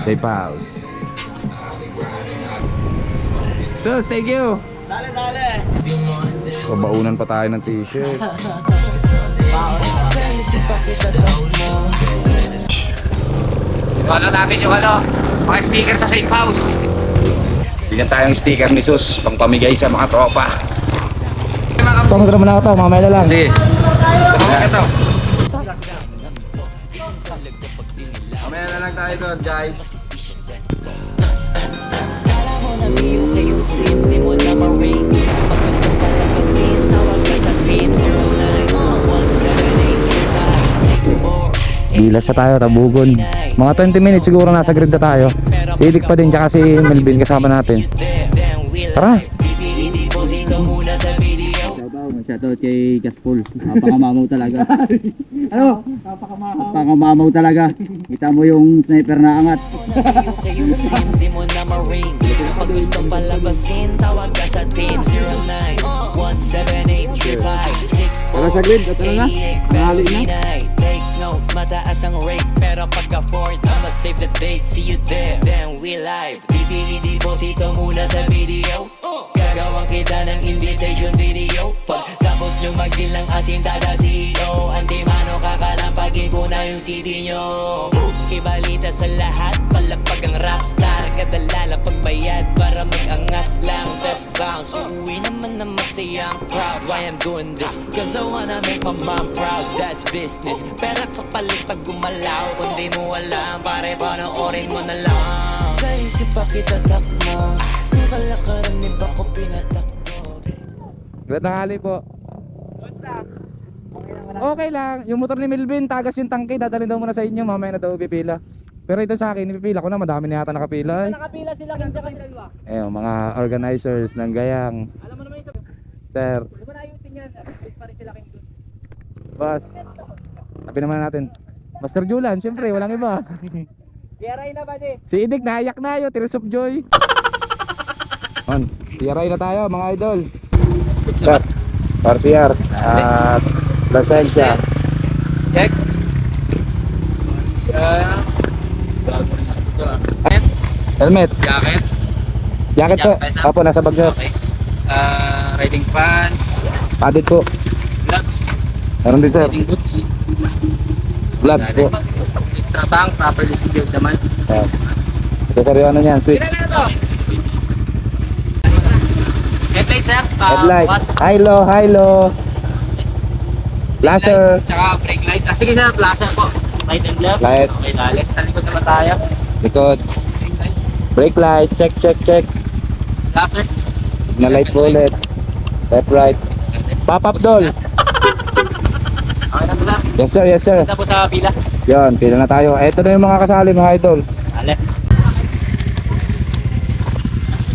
Safe house. Sus, thank you. Dale. Kabaunan pa tayo ng t-shirt. Follow natin yung mga sticker sa safe house. Bigyan tayong sticker ni Sus pang pamigay sa mga tropa. Pangutro mo na ito, mamaya na lang. Sige. Ito. Mamaya na lang tayo doon, guys. Gilas sa tayo, Tabugon. Mga 20 minutes siguro nasa grid na tayo. Si Idik pa din, tsaka si Melvin kasama natin. Tara! Shoutout kay Gaspol. Napakamamaw talaga. Ano? Napakamamaw talaga. Kita mo yung sniper na angat. Di mo na ma-ring. Pag gusto palabasin, tawag ka sa team 09-178-3564. Tara sa grid, ito na. Nangali na. Take note, mataas ang rate. Pero pag afford, I'ma save the date. See you there, then we live. BBED, bosito muna sa video. Gagawang kita ng invitation video. Pagtapos nyo magdilang asin tada CEO. Antimano kakalampagin ko na yung CD nyo. Ibalita sa lahat, palapag ang rockstar. Kadalala pagbayad para mag-angas lang. Best bounce, uuwi naman na masayang crowd. Why I'm doing this? Cause I wanna make my mom proud. That's business. Pero kapalit pag gumalaw. Kung di mo alam, pare panoorin mo na lang. Sa isip pa kita takmo. Yung kalakaran ni ba ko pinatakbo. Good tanghali po. Okay lang. Yung motor ni Melvin, tagas yung tangke. Dadalhin daw muna sa inyo. Mamaya na daw pipila. Pero ito sa akin, ipipila ko na. Madami na yata nakapila. Nakapila sila ganyan kayo dalawa. Mga organizers ng Gayang. Alam mo naman yung Sir, Di ba naayusin yan? Pa rin sila kayo doon. boss. Sabi naman natin. Master Julan, syempre, walang iba. Geray na ba di? Si Idik, nahayak na yun. Tears of joy. On, TRI na tayo, mga idol. Sir, RCR. At Lasensya. Check. Helmet. Jacket. Jacket po. Apo, nasa bag nyo. Okay. Riding pants. Padded po. Gloves. Meron din, sir. Riding boots. Gloves po. Extra tank. Properly secured naman. Ito, sir, yung ano niyan, switch. Headlight, sir. Headlight. Bukas. High low. Flasher. Tsaka brake light. Sige, sir. Flasher po. Right and left. Light. Okay, lalit. Sa likod naman tayo. Likod. Brake light. Brake light. Check. Flasher. Na light po ulit. Left, right. Pop-up doll. Okay na po, sir. Yes, sir. Punta po sa pila. Yan, pila na tayo. Ito na yung mga kasali, mga idol. Ale.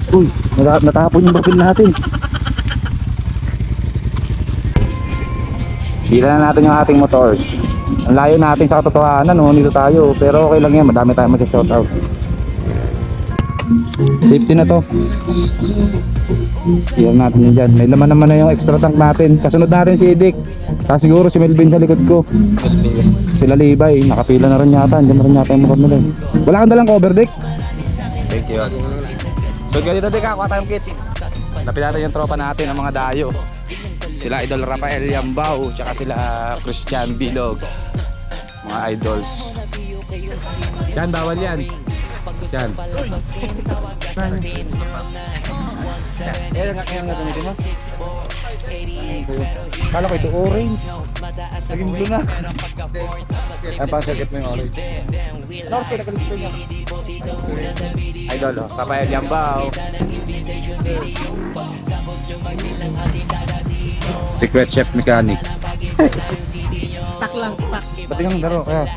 Uy, natapon yung baril natin. Pila na natin yung ating motors. Ang layo natin sa katotohanan, no? Nito tayo. Pero okay lang yan, madami tayong mag-shoutout. Safety na to. Iyan natin yun dyan. May laman naman na yung extra tank natin. Kasunod natin si Idik. Tapos siguro si Melvin sa likod ko. Sila Libay, nakapila na rin yata. Diyan na rin yata yung motor nila. Wala kang dalang cover, Dick? Thank you. So ganito, Dick, kuha tayong kit. Lapit natin yung tropa natin, ang mga dayo. Sila Idol Rafael Yambao, tsaka sila Christian Bilog. Mga idols. Yan, bawal yan. Yan. Kaya nga gamitin mo? Kala ko ito orange. Naging blue na. Ay, pang circuit mo yung orange. Ano oras kayo nakalis niya? Idol, Rafael Yambao. Secret Chef Mechanic. Stock lang, stock. Ba't yung laro kaya?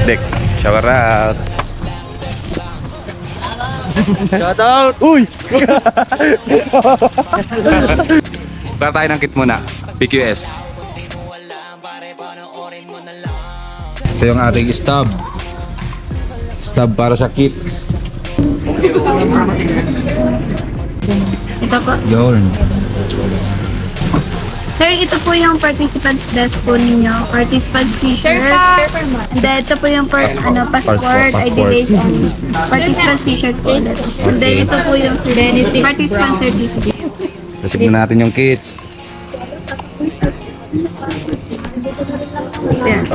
Dek, shower out. Shout out! Uy! Para tayo ng kit muna. PQS. Ito yung ating stub. Stub para sa kits. Yun. Sir, ito po yung participant desk po ninyo. Participant t-shirt. Then, ito po yung passport, ID race, and participant t-shirt po ulit. And then, ito po yung participant certificate. Receive na natin yung kits. Yan.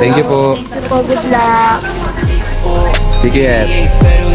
Thank you po. Good luck. TKS. Pero